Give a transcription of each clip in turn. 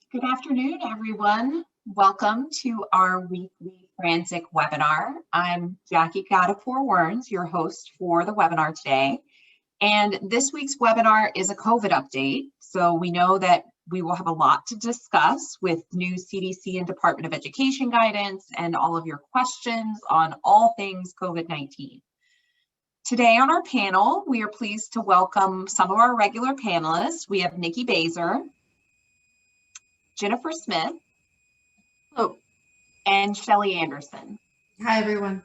Good afternoon, everyone. Welcome to our weekly Franczek webinar. I'm Jackie Gadapur-Werns, your host for the webinar today. And this week's webinar is a COVID update. So we know that we will have a lot to discuss with new CDC and Department of Education guidance and all of your questions on all things COVID-19. Today on our panel, we are pleased to welcome some of our regular panelists. We have Nikki Baser, Jennifer Smith, and Shelly Anderson. Hi, everyone.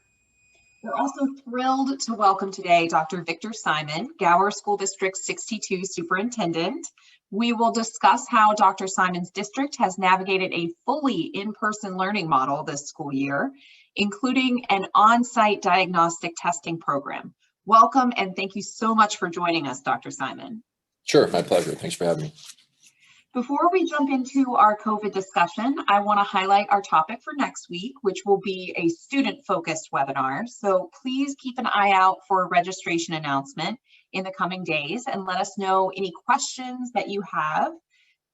We're also thrilled to welcome today Dr. Victor Simon, Gower School District 62 Superintendent. We will discuss how Dr. Simon's district has navigated a fully in-person learning model this school year, including an on-site diagnostic testing program. Welcome, and thank you so much for joining us, Dr. Simon. Sure, my pleasure. Thanks for having me. Before we jump into our COVID discussion, I want to highlight our topic for next week, which will be a student-focused webinar. So please keep an eye out for a registration announcement in the coming days and let us know any questions that you have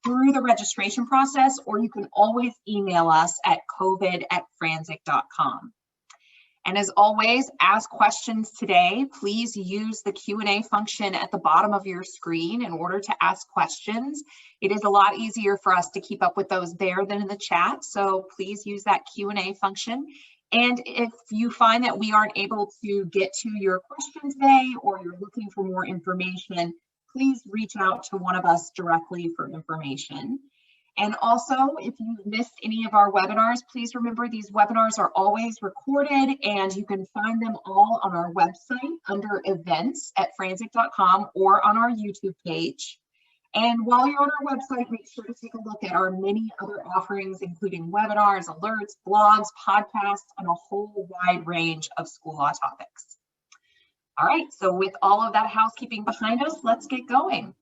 through the registration process, or you can always email us at covid@franczek.com. And as always, ask questions today. Please use the Q&A function at the bottom of your screen in order to ask questions. It is a lot easier for us to keep up with those there than in the chat, so please use that Q&A function. And if you find that we aren't able to get to your question today, or you're looking for more information, please reach out to one of us directly for information. And also, if you've missed any of our webinars, please remember these webinars are always recorded, and you can find them all on our website under events at franczek.com or on our YouTube page. And while you're on our website, make sure to take a look at our many other offerings, including webinars, alerts, blogs, podcasts, and a whole wide range of school law topics. All right, so with all of that housekeeping behind us, let's get going.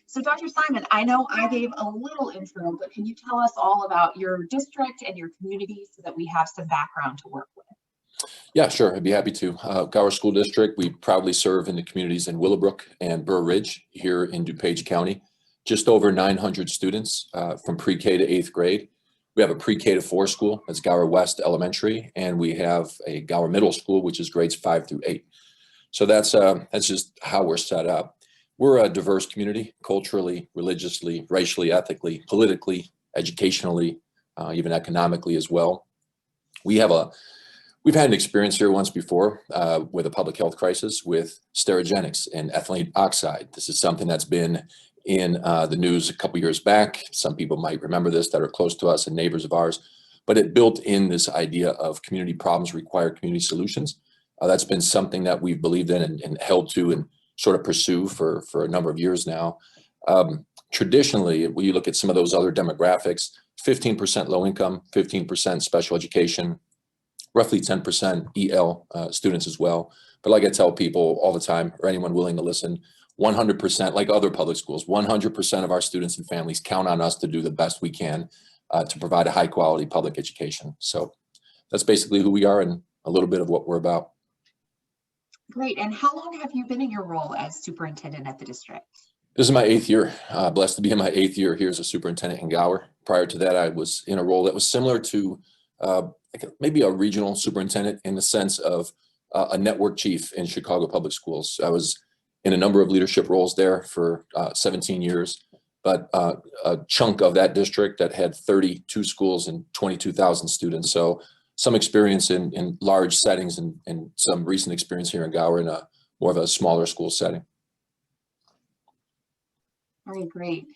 So Dr. Simon, I know I gave a little intro, but can you tell us all about your district and your community so that we have some background to work with? Yeah, sure. I'd be happy to. Gower School District, we proudly serve in the communities in Willowbrook and Burr Ridge here in DuPage County. Just over 900 students from pre-K to 8th grade. We have a pre-K to 4 school, that's Gower West Elementary, and we have a Gower Middle School, which is grades 5 through 8. So that's just how we're set up. We're a diverse community, culturally, religiously, racially, ethically, politically, educationally, even economically as well. We've had an experience here once before with a public health crisis with Sterigenics and ethylene oxide. This is something that's been in the news a couple years back. Some people might remember this that are close to us and neighbors of ours, but it built in this idea of community problems require community solutions. That's been something that we've believed in and held to and sort of pursue for a number of years now. Traditionally, when you look at some of those other demographics, 15% low income, 15% special education, roughly 10% EL students as well. But like I tell people all the time, or anyone willing to listen, 100%, like other public schools, 100% of our students and families count on us to do the best we can to provide a high quality public education. So that's basically who we are and a little bit of what we're about. Great. And how long have you been in your role as superintendent at the district? This is my 8th year. Blessed to be in my 8th year here as a superintendent in Gower. Prior to that, I was in a role that was similar to maybe a regional superintendent in the sense of a network chief in Chicago Public Schools. I was in a number of leadership roles there for 17 years, but a chunk of that district that had 32 schools and 22,000 students. So some experience in large settings and some recent experience here in Gower in a more of a smaller school setting. All right, great.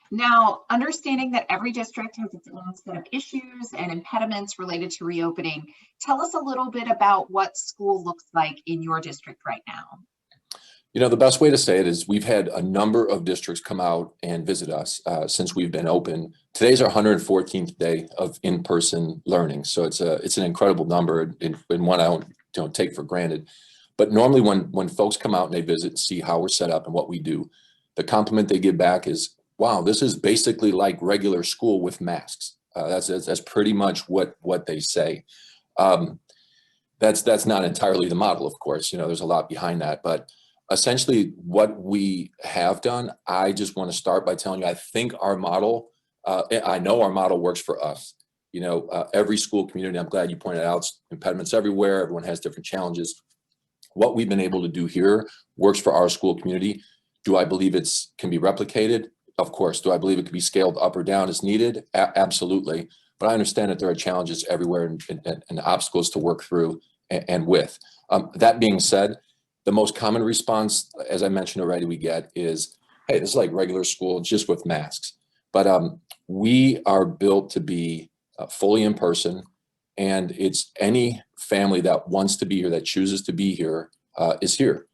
Now, understanding that every district has its own set of issues and impediments related to reopening, tell us a little bit about what school looks like in your district right now. You know, the best way to say it is we've had a number of districts come out and visit us since we've been open. Today's our 114th day of in-person learning. So it's an incredible number and one I don't take for granted. But normally when folks come out and they visit and see how we're set up and what we do, the compliment they give back is, wow, this is basically like regular school with masks. That's pretty much what they say. That's not entirely the model, of course. You know, there's a lot behind that, but essentially what we have done, I just want to start by telling you, I think our model I know our model works for us. Every school community, I'm glad you pointed out impediments everywhere. Everyone has different challenges. What we've been able to do here works for our school community. Do I believe can be replicated? Of course. Do I believe it can be scaled up or down as needed? Absolutely. But I understand that there are challenges everywhere and obstacles to work through and with. That being said, the most common response, as I mentioned already, we get is, hey, this is like regular school, just with masks. But we are built to be fully in person, and it's any family that wants to be here, that chooses to be here, is here.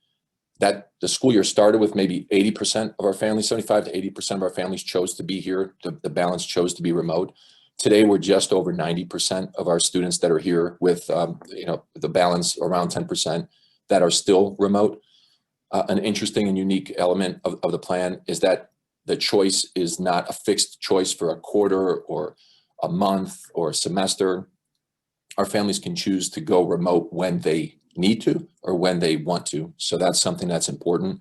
That the school year started with maybe 80% of our families, 75 to 80% of our families chose to be here. The balance chose to be remote. Today, we're just over 90% of our students that are here, with the balance around 10% that are still remote. An interesting and unique element of the plan is that the choice is not a fixed choice for a quarter or a month or a semester. Our families can choose to go remote when they need to or when they want to. So that's something that's important.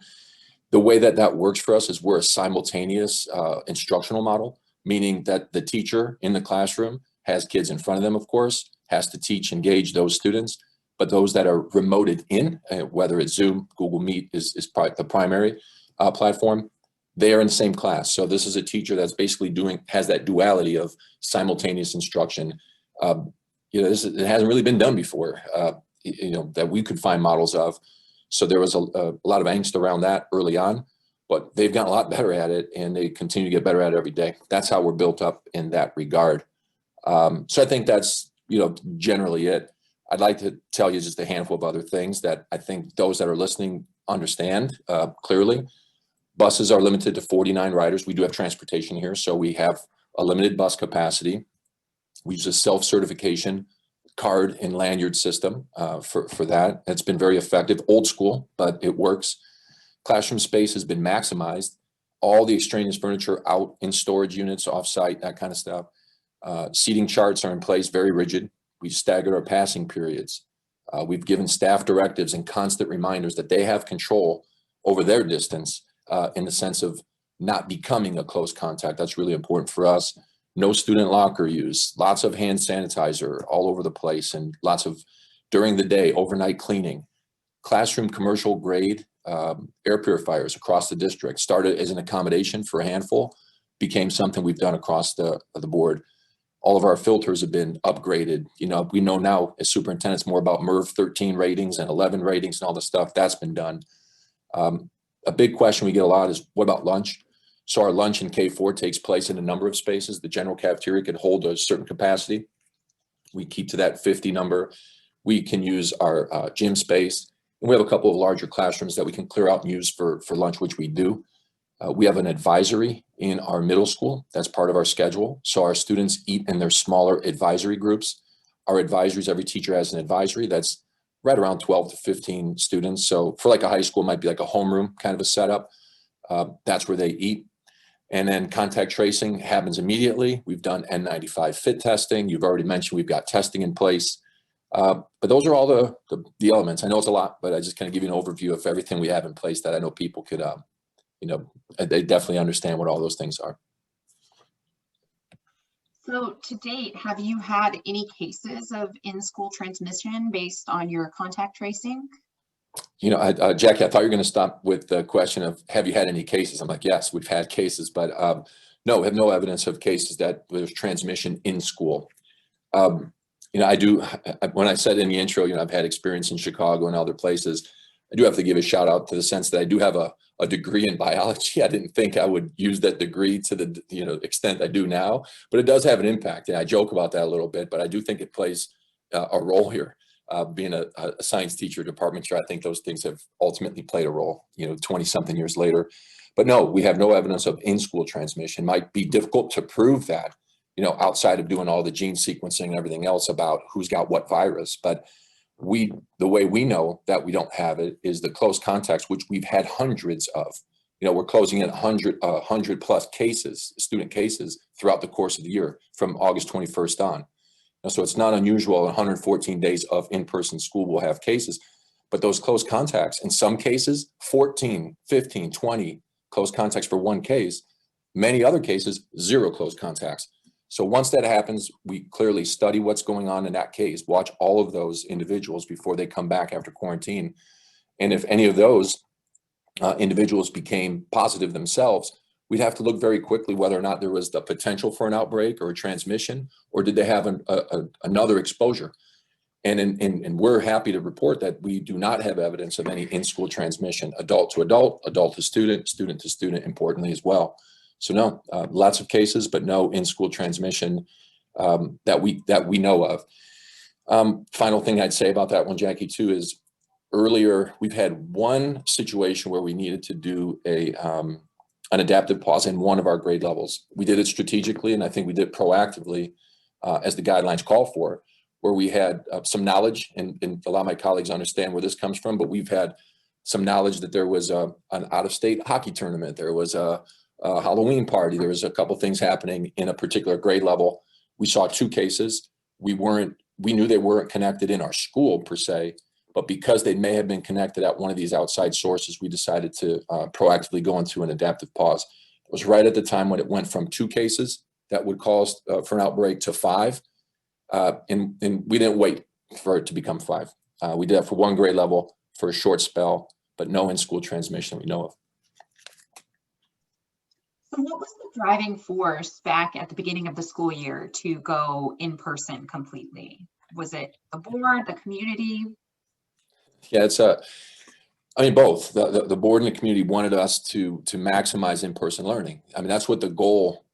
The way that works for us is we're a simultaneous instructional model, meaning that the teacher in the classroom has kids in front of them, of course, has to teach, engage those students, but those that are remoted in, whether it's Zoom, Google Meet is probably the primary platform, they are in the same class. So this is a teacher that's basically has that duality of simultaneous instruction. It hasn't really been done before, that we could find models of. So there was a lot of angst around that early on, but they've gotten a lot better at it, and they continue to get better at it every day. That's how we're built up in that regard. So I think that's, generally it. I'd like to tell you just a handful of other things that I think those that are listening understand clearly. Buses are limited to 49 riders. We do have transportation here, so we have a limited bus capacity. We use a self-certification card and lanyard system for that. It's been very effective, old school, but it works. Classroom space has been maximized. All the extraneous furniture out in storage units, off-site, that kind of stuff. Seating charts are in place, very rigid. We've staggered our passing periods. We've given staff directives and constant reminders that they have control over their distance in the sense of not becoming a close contact. That's really important for us. No student locker use, lots of hand sanitizer all over the place, and lots of, during the day, overnight cleaning. Classroom commercial grade air purifiers across the district started as an accommodation for a handful, became something we've done across the board. All of our filters have been upgraded. We know now as superintendents more about MERV 13 ratings and 11 ratings and all the stuff that's been done. A big question we get a lot is, what about lunch? So our lunch in K4 takes place in a number of spaces. The general cafeteria can hold a certain capacity. We keep to that 50 number. We can use our gym space. And we have a couple of larger classrooms that we can clear out and use for lunch, which we do. We have an advisory in our middle school. That's part of our schedule. So our students eat in their smaller advisory groups. Our advisories, every teacher has an advisory that's right around 12 to 15 students. So for like a high school, it might be like a homeroom kind of a setup. That's where they eat. And then contact tracing happens immediately. We've done N95 fit testing. You've already mentioned we've got testing in place. But those are all the elements. I know it's a lot, but I just kind of give you an overview of everything we have in place that I know people could, they definitely understand what all those things are. So to date, have you had any cases of in-school transmission based on your contact tracing? Jackie, I thought you were going to stop with the question of, have you had any cases? I'm like, yes, we've had cases, but no, we have no evidence of cases that there's transmission in school. I do, when I said in the intro, I've had experience in Chicago and other places. I do have to give a shout out to the sense that I do have a degree in biology. I didn't think I would use that degree to the extent I do now, but it does have an impact. And I joke about that a little bit, but I do think it plays a role here. Being a science teacher, department chair, I think those things have ultimately played a role, 20 something years later. But no, we have no evidence of in-school transmission. Might be difficult to prove that, outside of doing all the gene sequencing and everything else about who's got what virus. But the way we know that we don't have it is the close contacts, which we've had hundreds of. We're closing in 100 plus cases, student cases, throughout the course of the year from August 21st on. So it's not unusual 114 days of in-person school we'll have cases, but those close contacts, in some cases, 14, 15, 20 close contacts for one case, many other cases, 0 close contacts. So once that happens, we clearly study what's going on in that case, watch all of those individuals before they come back after quarantine. And if any of those individuals became positive themselves, we'd have to look very quickly whether or not there was the potential for an outbreak or a transmission, or did they have another exposure. And we're happy to report that we do not have evidence of any in-school transmission, adult to adult, adult to student, student to student, importantly as well. So no, lots of cases, but no in-school transmission that we know of. Final thing I'd say about that one, Jackie, too, is earlier we've had one situation where we needed to do an adaptive pause in one of our grade levels. We did it strategically, and I think we did it proactively as the guidelines call for, where we had some knowledge, and a lot of my colleagues understand where this comes from, but we've had some knowledge that there was an out-of-state hockey tournament, there was a Halloween party, there was a couple things happening in a particular grade level. We saw 2 cases. We knew they weren't connected in our school per se, but because they may have been connected at one of these outside sources, we decided to proactively go into an adaptive pause. It was right at the time when it went from 2 cases that would cause for an outbreak to 5. And we didn't wait for it to become 5. We did that for 1 grade level for a short spell, but no in-school transmission we know of. So what was the driving force back at the beginning of the school year to go in person completely? Was it the board, the community? Yeah, I mean, both. The board and the community wanted us to maximize in-person learning. I mean, that's what the goal.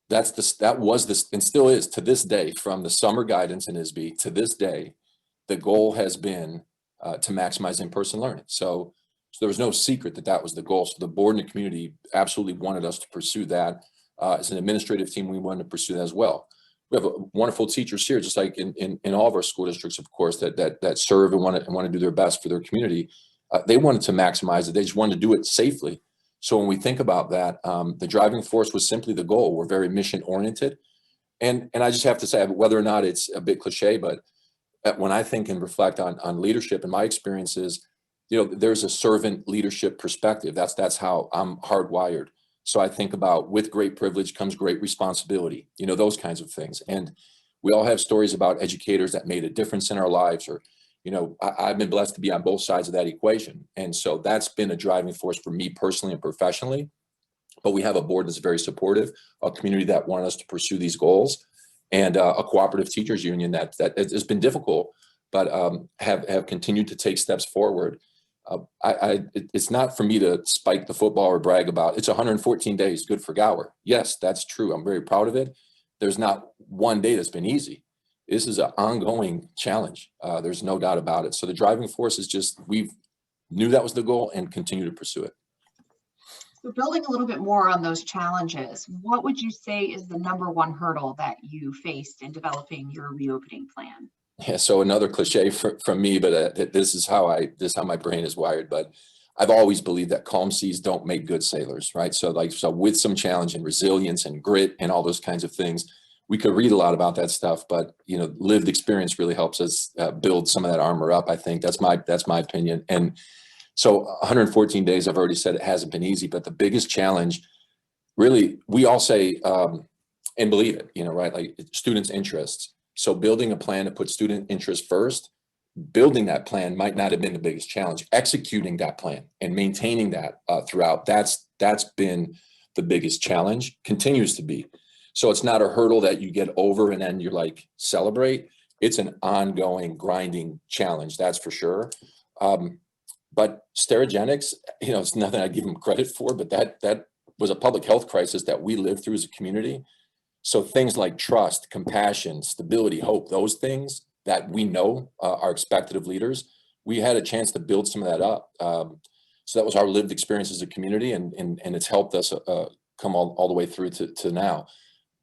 That was this, and still is to this day, from the summer guidance in ISB to this day, the goal has been to maximize in-person learning. So there was no secret that was the goal. So the board and the community absolutely wanted us to pursue that. As an administrative team, we wanted to pursue that as well. We have wonderful teachers here, just like in all of our school districts, of course, that serve and want to do their best for their community. They wanted to maximize it. They just wanted to do it safely. So when we think about that, the driving force was simply the goal. We're very mission oriented. And I just have to say, whether or not it's a bit cliche, but when I think and reflect on leadership and my experiences, there's a servant leadership perspective. That's how I'm hardwired. So I think about, with great privilege comes great responsibility, those kinds of things. And we all have stories about educators that made a difference in our lives, or I've been blessed to be on both sides of that equation. And so that's been a driving force for me personally and professionally. But we have a board that's very supportive, a community that wanted us to pursue these goals, and a cooperative teachers union that has been difficult, but have continued to take steps forward. It's not for me to spike the football or brag about it's 114 days good for Gower. Yes, that's true. I'm very proud of it. There's not one day that's been easy. This is an ongoing challenge. There's no doubt about it. So the driving force is just, we knew that was the goal and continue to pursue it. So building a little bit more on those challenges, what would you say is the #1 hurdle that you faced in developing your reopening plan? Yeah, so another cliche from me, but this is how my brain is wired. But I've always believed that calm seas don't make good sailors, right? So with some challenge and resilience and grit and all those kinds of things, we could read a lot about that stuff, but lived experience really helps us build some of that armor up. I think that's my opinion. And so 114 days, I've already said it hasn't been easy, but the biggest challenge, really, we all say and believe it, right? Like students' interests. So building a plan to put student interest first, building that plan might not have been the biggest challenge. Executing that plan and maintaining that throughout, that's been the biggest challenge, continues to be. So it's not a hurdle that you get over and then you're like, celebrate. It's an ongoing grinding challenge, that's for sure. But Sterigenics, it's nothing I give them credit for, but that was a public health crisis that we lived through as a community. So things like trust, compassion, stability, hope, those things that we know are expected of leaders, we had a chance to build some of that up. So that was our lived experience as a community, and it's helped us come all the way through to now.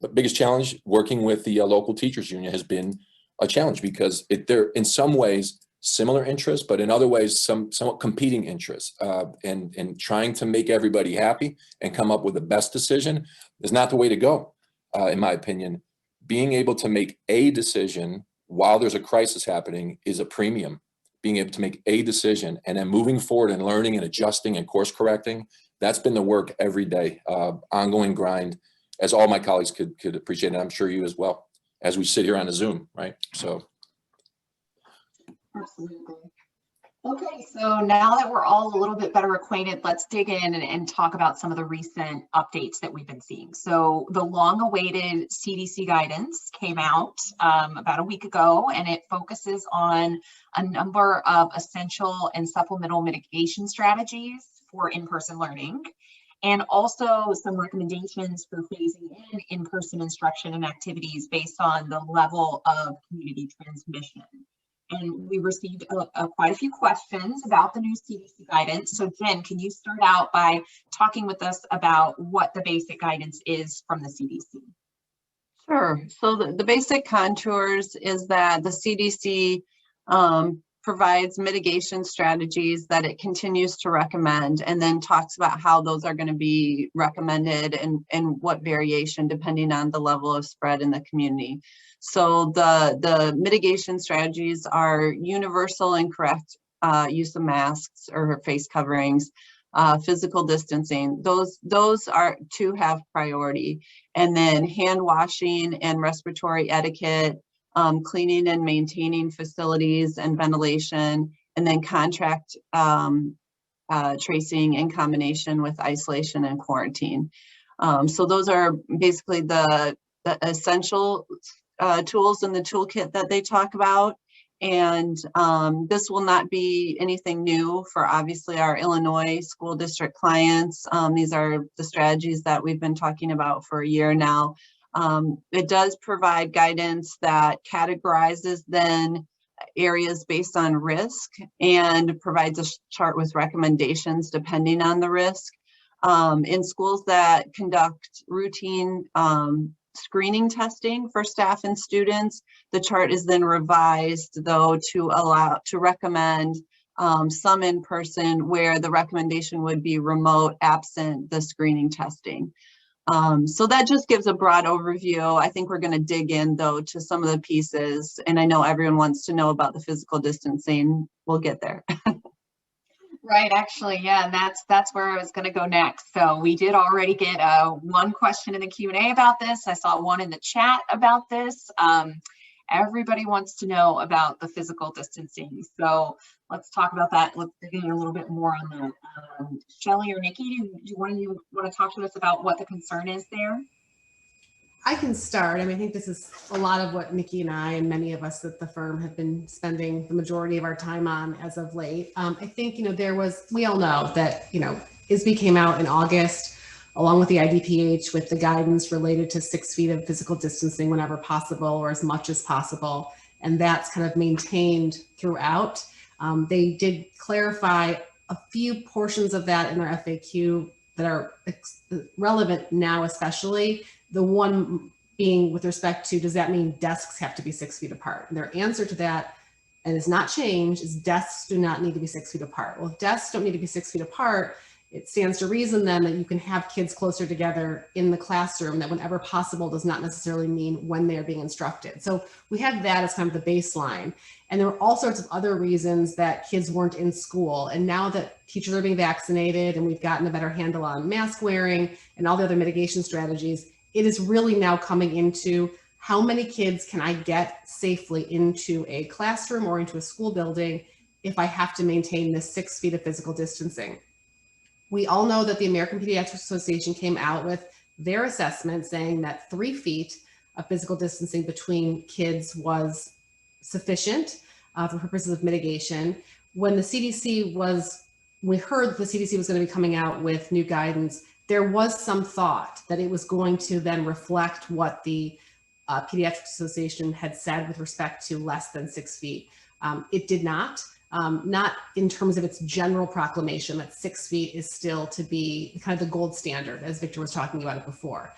The biggest challenge, working with the local teachers union, has been a challenge because they're in some ways similar interests, but in other ways somewhat competing interests. And trying to make everybody happy and come up with the best decision is not the way to go. In my opinion. Being able to make a decision while there's a crisis happening is a premium. Being able to make a decision and then moving forward and learning and adjusting and course correcting that's been the work every day, ongoing grind, as all my colleagues could appreciate, and I'm sure you as well, as we sit here on a Zoom, right? So. Absolutely. Okay, so now that we're all a little bit better acquainted, let's dig in and talk about some of the recent updates that we've been seeing. So the long-awaited CDC guidance came out about a week ago, and it focuses on a number of essential and supplemental mitigation strategies for in-person learning, and also some recommendations for phasing in in-person instruction and activities based on the level of community transmission. And we received quite a few questions about the new CDC guidance. So Jen, can you start out by talking with us about what the basic guidance is from the CDC? Sure. So the basic contours is that the CDC provides mitigation strategies that it continues to recommend, and then talks about how those are going to be recommended and what variation depending on the level of spread in the community. So the mitigation strategies are universal and correct use of masks or face coverings, physical distancing. Those are to have priority, and then hand washing and respiratory etiquette, cleaning and maintaining facilities and ventilation, and then contact tracing in combination with isolation and quarantine. So those are basically the essential tools in the toolkit that they talk about. And this will not be anything new for obviously our Illinois school district clients. These are the strategies that we've been talking about for a year now. It does provide guidance that categorizes then areas based on risk and provides a chart with recommendations depending on the risk. In schools that conduct routine screening testing for staff and students, the chart is then revised though to recommend some in person where the recommendation would be remote absent the screening testing. So that just gives a broad overview. I think we're going to dig in though to some of the pieces, and I know everyone wants to know about the physical distancing. We'll get there. Right, actually, yeah, and that's where I was going to go next. So we did already get one question in the Q&A about this. I saw one in the chat about this. Everybody wants to know about the physical distancing. So let's talk about that. Let's dig in a little bit more on that. Shelly or Nikki, do you want to talk to us about what the concern is there? I can start. I mean, I think this is a lot of what Nikki and I and many of us at the firm have been spending the majority of our time on as of late. I think, we all know that, ISB came out in August along with the IDPH with the guidance related to 6 feet of physical distancing whenever possible or as much as possible. And that's kind of maintained throughout. They did clarify a few portions of that in their FAQ that are relevant now, especially. The one being with respect to, does that mean desks have to be 6 feet apart? And their answer to that, and it's not changed, is desks do not need to be 6 feet apart. Well, if desks don't need to be 6 feet apart, it stands to reason then that you can have kids closer together in the classroom, that whenever possible does not necessarily mean when they are being instructed. So we have that as kind of the baseline. And there were all sorts of other reasons that kids weren't in school. And now that teachers are being vaccinated and we've gotten a better handle on mask wearing and all the other mitigation strategies, it is really now coming into how many kids can I get safely into a classroom or into a school building if I have to maintain this 6 feet of physical distancing. We all know that the American Pediatric Association came out with their assessment saying that 3 feet of physical distancing between kids was sufficient for purposes of mitigation. When the CDC we heard the CDC was going to be coming out with new guidance, there was some thought that it was going to then reflect what the Pediatric Association had said with respect to less than 6 feet. It did not in terms of its general proclamation that 6 feet is still to be kind of the gold standard, as Victor was talking about it before.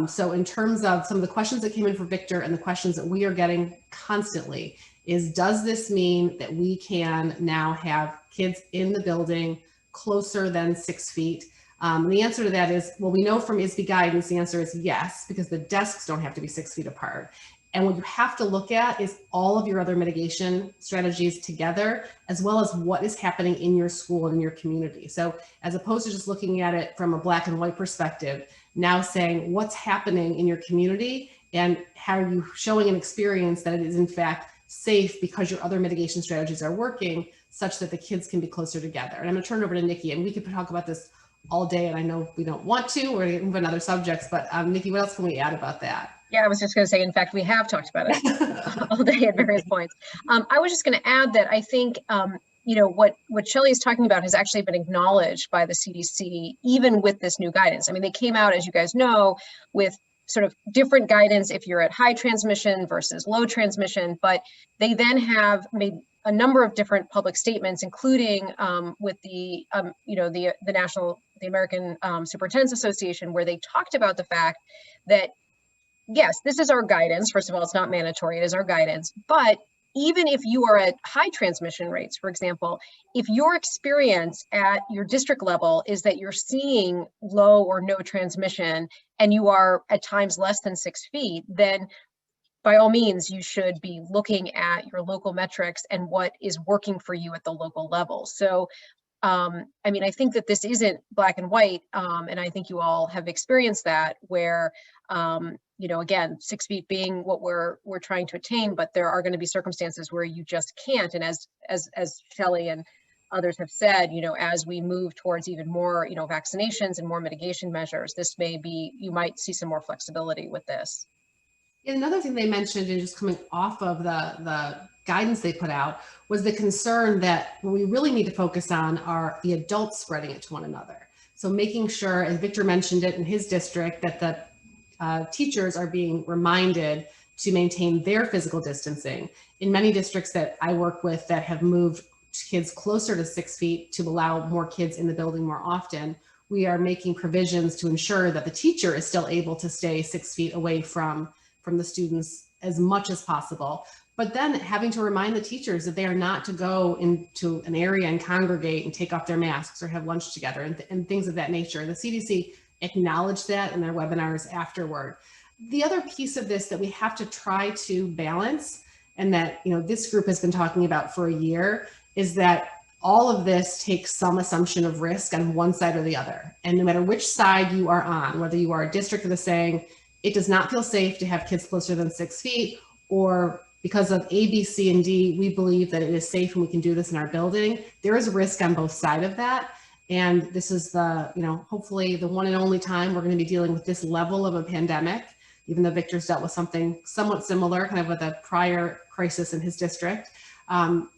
So in terms of some of the questions that came in for Victor and the questions that we are getting constantly is, does this mean that we can now have kids in the building closer than 6 feet? And the answer to that is, well, we know from ISB guidance, the answer is yes, because the desks don't have to be 6 feet apart. And what you have to look at is all of your other mitigation strategies together, as well as what is happening in your school and in your community. So as opposed to just looking at it from a black and white perspective, now saying what's happening in your community and how are you showing an experience that it is in fact safe because your other mitigation strategies are working such that the kids can be closer together. And I'm gonna turn it over to Nikki, and we could talk about this all day, and I know we don't want to, we're gonna move on to other subjects, but Nikki, what else can we add about that? Yeah, I was just going to say, in fact, we have talked about it all day at various points. I was just going to add that I think, you know, what Shelley is talking about has actually been acknowledged by the CDC, even with this new guidance. I mean, they came out, as you guys know, with sort of different guidance if you're at high transmission versus low transmission, but they then have made a number of different public statements, including with the, you know, the American Superintendents Association, where they talked about the fact that yes, this is our guidance. First of all, it's not mandatory, it is our guidance. But even if you are at high transmission rates, for example, if your experience at your district level is that you're seeing low or no transmission and you are at times less than 6 feet, then by all means, you should be looking at your local metrics and what is working for you at the local level. So I mean, I think that this isn't black and white, and I think you all have experienced that where, you know, again, 6 feet being what we're trying to attain, but there are going to be circumstances where you just can't. And as Shelley and others have said, you know, as we move towards even more, you know, vaccinations and more mitigation measures, this may be, you might see some more flexibility with this. And another thing they mentioned, and just coming off of the guidance they put out, was the concern that what we really need to focus on are the adults spreading it to one another. So making sure, as Victor mentioned it in his district, that the teachers are being reminded to maintain their physical distancing. In many districts that I work with that have moved kids closer to 6 feet to allow more kids in the building more often, we are making provisions to ensure that the teacher is still able to stay 6 feet away from the students as much as possible. But then having to remind the teachers that they are not to go into an area and congregate and take off their masks or have lunch together and things of that nature. The CDC acknowledged that in their webinars afterward. The other piece of this that we have to try to balance, and that, you know, this group has been talking about for a year, is that all of this takes some assumption of risk on one side or the other. And no matter which side you are on, whether you are a district that is saying it does not feel safe to have kids closer than 6 feet, or because of A, B, C, and D, we believe that it is safe and we can do this in our building, there is a risk on both sides of that. And this is the, you know, hopefully the one and only time we're going to be dealing with this level of a pandemic, even though Victor's dealt with something somewhat similar, kind of with a prior crisis in his district.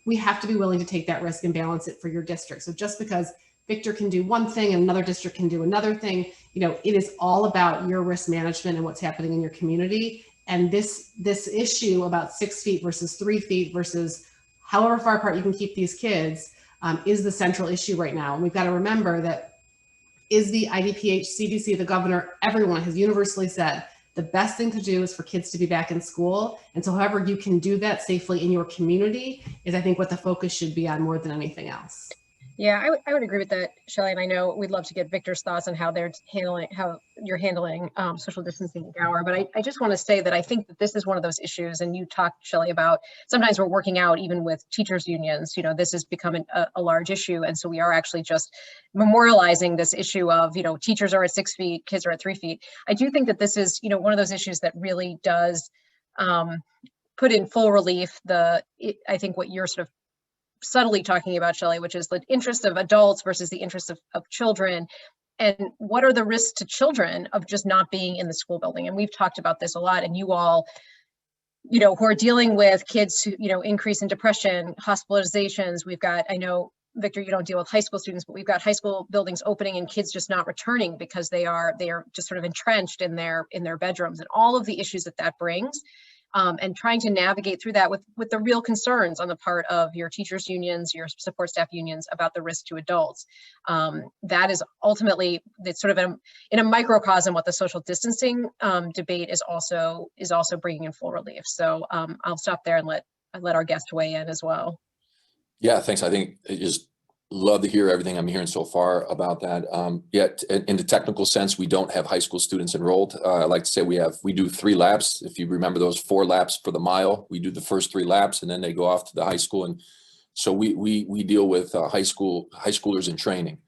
We have to be willing to take that risk and balance it for your district. So just because Victor can do one thing and another district can do another thing, you know, it is all about your risk management and what's happening in your community. And this issue about 6 feet versus 3 feet versus however far apart you can keep these kids is the central issue right now. And we've got to remember that is the IDPH, CDC, the governor, everyone has universally said the best thing to do is for kids to be back in school. And so however you can do that safely in your community is, I think, what the focus should be on more than anything else. Yeah, I would agree with that, Shelley. And I know we'd love to get Victor's thoughts on how you're handling social distancing in Gower. But I just want to say that I think that this is one of those issues, and you talked, Shelley, about sometimes we're working out even with teachers unions. You know, this has become a large issue. And so we are actually just memorializing this issue of, you know, teachers are at 6 feet, kids are at 3 feet. I do think that this is, you know, one of those issues that really does put in full relief I think what you're sort of subtly talking about, Shelley, which is the interest of adults versus the interest of children. And what are the risks to children of just not being in the school building? And we've talked about this a lot, and you all, you know, who are dealing with kids who, you know, increase in depression, hospitalizations. We've got, I know, Victor, you don't deal with high school students, but we've got high school buildings opening and kids just not returning because they are just sort of entrenched in their bedrooms, and all of the issues that brings. And trying to navigate through that with the real concerns on the part of your teachers unions, your support staff unions about the risk to adults. That is ultimately, it's sort of in a microcosm what the social distancing debate is also bringing in full relief. So I'll stop there and let our guest weigh in as well. Yeah, thanks. I think it just love to hear everything I'm hearing so far about that. Yet in the technical sense, we don't have high school students enrolled. I like to say we do 3 laps. If you remember those 4 laps for the mile, we do the first 3 laps and then they go off to the high school. And so we deal with high schoolers in training.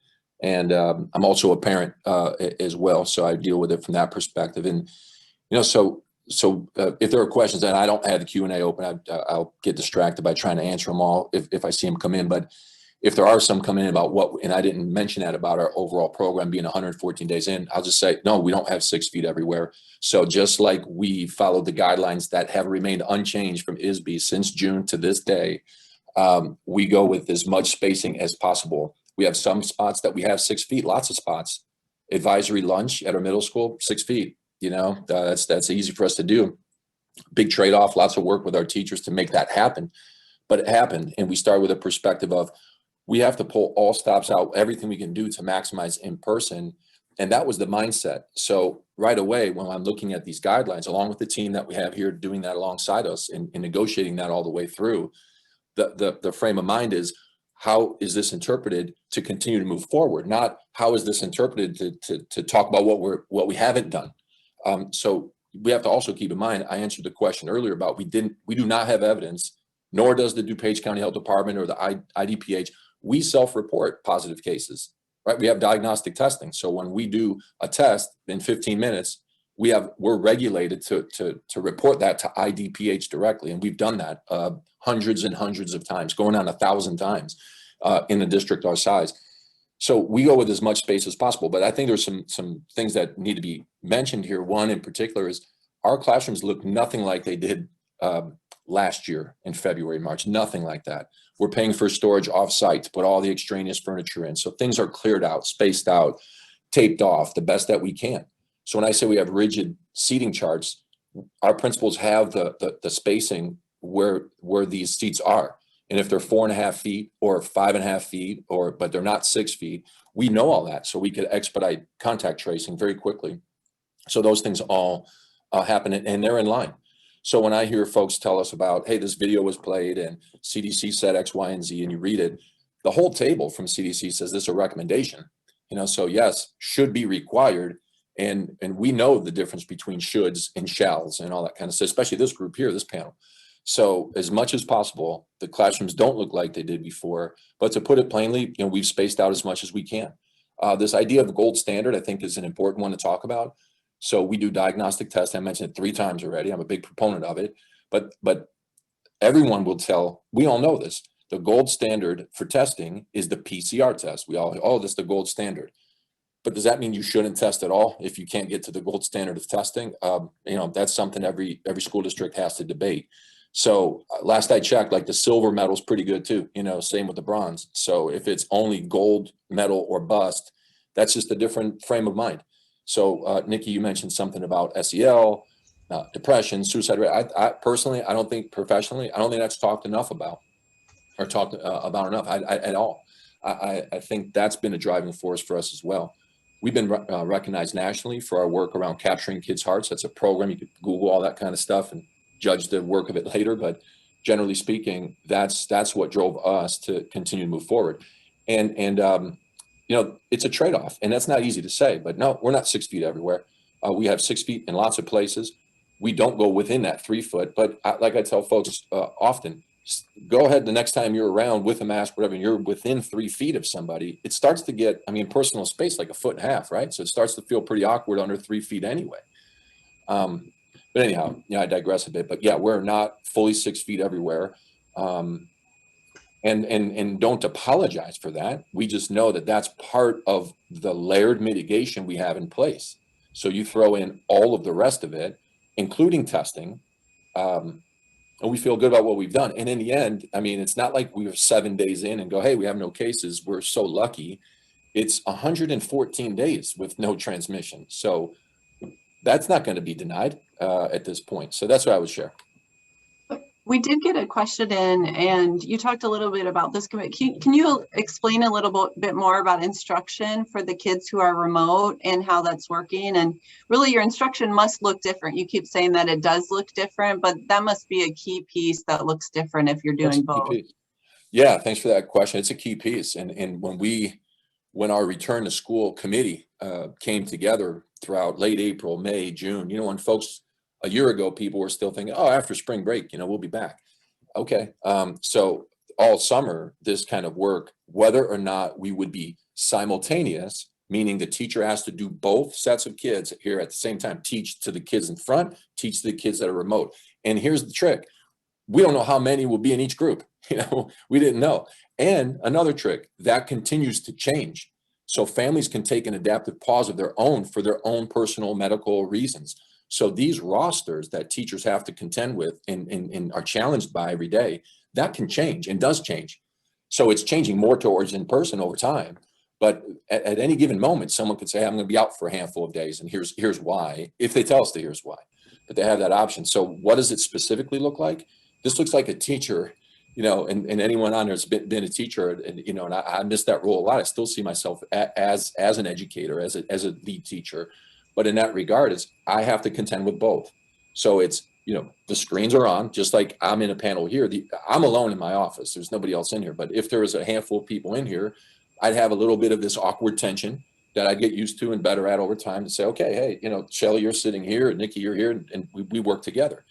And I'm also a parent as well. So I deal with it from that perspective. And, so if there are questions, and I don't have the Q&A open, I'll get distracted by trying to answer them all if I see them come in. But if there are some coming in about and I didn't mention that about our overall program being 114 days in, I'll just say, no, we don't have 6 feet everywhere. So just like we followed the guidelines that have remained unchanged from ISB since June to this day, we go with as much spacing as possible. We have some spots that we have 6 feet, lots of spots. Advisory lunch at our middle school, 6 feet, that's easy for us to do. Big trade-off, lots of work with our teachers to make that happen. But it happened. And we start with a perspective of, we have to pull all stops out, everything we can do to maximize in person. And that was the mindset. So right away, when I'm looking at these guidelines, along with the team that we have here doing that alongside us and negotiating that all the way through, the frame of mind is, how is this interpreted to continue to move forward? Not how is this interpreted to talk about what we haven't done. So we have to also keep in mind, I answered the question earlier about we do not have evidence, nor does the DuPage County Health Department or the IDPH. We self-report positive cases, right? We have diagnostic testing. So when we do a test in 15 minutes, we're regulated to report that to IDPH directly. And we've done that hundreds and hundreds of times, going on 1,000 times in a district our size. So we go with as much space as possible. But I think there's some things that need to be mentioned here. One in particular is our classrooms look nothing like they did last year in February, March, nothing like that. We're paying for storage off-site to put all the extraneous furniture in. So things are cleared out, spaced out, taped off the best that we can. So when I say we have rigid seating charts, our principals have the spacing where these seats are. And if they're 4.5 feet or 5.5 feet, but they're not 6 feet, we know all that. So we could expedite contact tracing very quickly. So those things all happen and they're in line. So when I hear folks tell us about, hey, this video was played and CDC said X, Y, and Z, and you read it, the whole table from CDC says this is a recommendation. So yes, should be required. And we know the difference between shoulds and shalls and all that kind of stuff, especially this group here, this panel. So as much as possible, the classrooms don't look like they did before, but to put it plainly, we've spaced out as much as we can. This idea of gold standard, I think, is an important one to talk about. So we do diagnostic tests. I mentioned it 3 times already. I'm a big proponent of it, but everyone will tell, we all know this, the gold standard for testing is the PCR test. We all, this is the gold standard. But does that mean you shouldn't test at all if you can't get to the gold standard of testing? That's something every school district has to debate. So last I checked, like the silver medal is pretty good too, same with the bronze. So if it's only gold medal or bust, that's just a different frame of mind. So Nikki, you mentioned something about SEL, depression, suicide rate. I personally, I don't think professionally, I don't think that's talked enough about or talked about enough at all. I think that's been a driving force for us as well. We've been recognized nationally for our work around capturing kids' hearts. That's a program. You could Google all that kind of stuff and judge the work of it later. But generally speaking, that's what drove us to continue to move forward. And it's a trade-off, and that's not easy to say. But no, we're not 6 feet everywhere. We have 6 feet in lots of places. We don't go within that 3 foot. But like I tell folks often, go ahead the next time you're around with a mask, whatever, and you're within 3 feet of somebody, it starts to get, personal space like 1.5 feet, right? So it starts to feel pretty awkward under 3 feet anyway. But anyhow, I digress a bit, but yeah, we're not fully 6 feet everywhere. And don't apologize for that. We just know that that's part of the layered mitigation we have in place. So you throw in all of the rest of it, including testing, and we feel good about what we've done. And in the end, it's not like we were 7 days in and go, hey, we have no cases. We're so lucky. It's 114 days with no transmission. So that's not going to be denied at this point. So that's what I would share. We did get a question in, and you talked a little bit about this. Can you explain a little bit more about instruction for the kids who are remote and how that's working? And really, your instruction must look different. You keep saying that it does look different, but that must be a key piece that looks different if you're doing both. Yeah, thanks for that question. It's a key piece. And when our return to school committee came together throughout late April, May, June, when folks a year ago, people were still thinking, oh, after spring break, we'll be back. Okay. So all summer, this kind of work, whether or not we would be simultaneous, meaning the teacher has to do both sets of kids here at the same time, teach to the kids in front, teach to the kids that are remote. And here's the trick. We don't know how many will be in each group. We didn't know. And another trick, that continues to change. So families can take an adaptive pause of their own for their own personal medical reasons. So these rosters that teachers have to contend with and are challenged by every day, that can change and does change. So it's changing more towards in person over time. But at any given moment, someone could say, I'm going to be out for a handful of days, and here's why, if they tell us that here's why. But they have that option. So what does it specifically look like? This looks like a teacher, and anyone on there has been a teacher, and I miss that role a lot. I still see myself as an educator, as a lead teacher. But in that regard, I have to contend with both. So it's, the screens are on, just like I'm in a panel here. I'm alone in my office. There's nobody else in here. But if there was a handful of people in here, I'd have a little bit of this awkward tension that I get used to and better at over time to say, okay, hey, Shelley, you're sitting here, and Nikki, you're here, and we work together.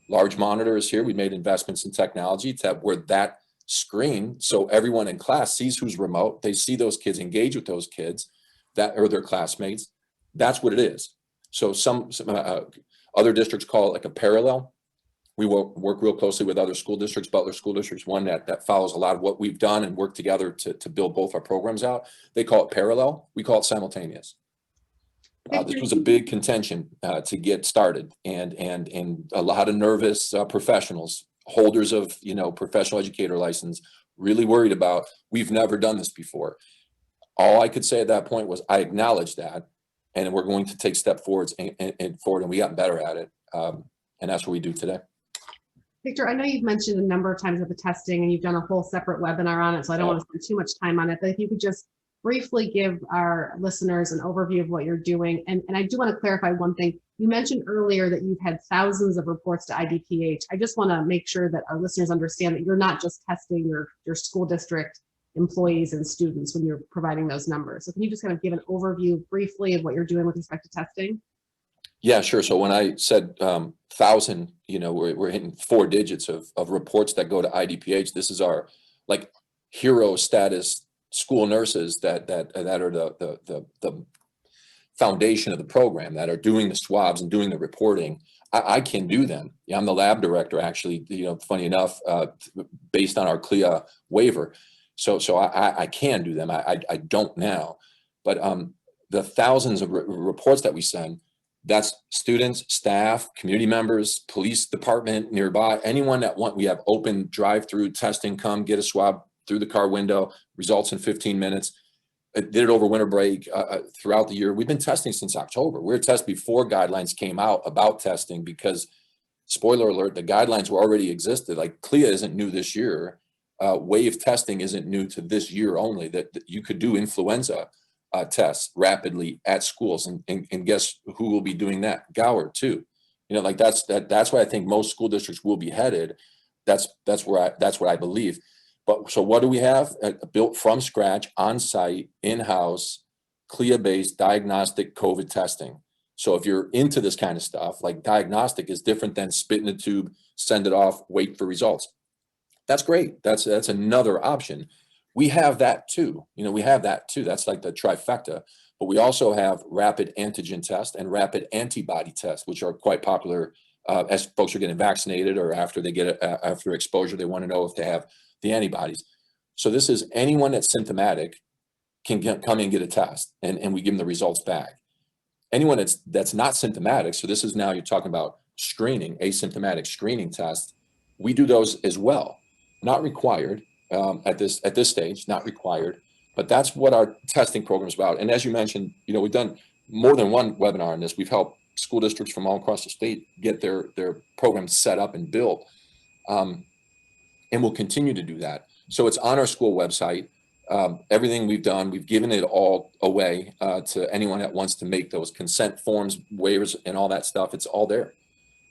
Large monitor is here. We made investments in technology to where that screen, so everyone in class sees who's remote. They see those kids, engage with those kids that are their classmates. That's what it is. So some other districts call it like a parallel. We work real closely with other school districts. Butler School District's one that follows a lot of what we've done and work together to build both our programs out. They call it parallel. We call it simultaneous. This was a big contention to get started, and a lot of nervous professionals, holders of professional educator license, really worried about, we've never done this before. All I could say at that point was, I acknowledge that, and we're going to take step forwards and we gotten better at it, and that's what we do today. Victor, I know you've mentioned a number of times with the testing, and you've done a whole separate webinar on it, so I don't want to spend too much time on it, but if you could just briefly give our listeners an overview of what you're doing. And I do want to clarify one thing. You mentioned earlier that you've had thousands of reports to IDPH. I just want to make sure that our listeners understand that you're not just testing your school district employees and students when you're providing those numbers. So can you just kind of give an overview briefly of what you're doing with respect to testing? Yeah, sure. So when I said 1,000, we're hitting 4 digits of reports that go to IDPH. This is our hero status school nurses that are the foundation of the program, that are doing the swabs and doing the reporting. I can do them. Yeah, I'm the lab director, actually, funny enough, based on our CLIA waiver. So I can do them. I don't now. But the thousands of reports that we send, that's students, staff, community members, police department nearby, anyone that we have open drive-through testing, come get a swab through the car window, results in 15 minutes. I did it over winter break throughout the year. We've been testing since October. We were testing before guidelines came out about testing, because, spoiler alert, the guidelines were already existed. Like, CLIA isn't new this year. Wave testing isn't new to this year only, that you could do influenza tests rapidly at schools. And guess who will be doing that? Gower too. That's why I think most school districts will be headed. That's what I believe. But so what do we have? Built from scratch, on-site, in-house, CLIA-based diagnostic COVID testing. So if you're into this kind of stuff, like, diagnostic is different than spit in a tube, send it off, wait for results. That's great. That's another option. We have that too. That's like the trifecta. But we also have rapid antigen test and rapid antibody test, which are quite popular as folks are getting vaccinated, or after they get after exposure, they want to know if they have the antibodies. So this is anyone that's symptomatic can come and get a test, and we give them the results back. Anyone that's not symptomatic, so this is now you're talking about screening, asymptomatic screening tests, we do those as well. Not required at this stage, not required, but that's what our testing program is about. And as you mentioned, we've done more than one webinar on this. We've helped school districts from all across the state get their programs set up and built. And we'll continue to do that. So it's on our school website. Everything we've done, we've given it all away to anyone that wants to make those consent forms, waivers, and all that stuff. It's all there.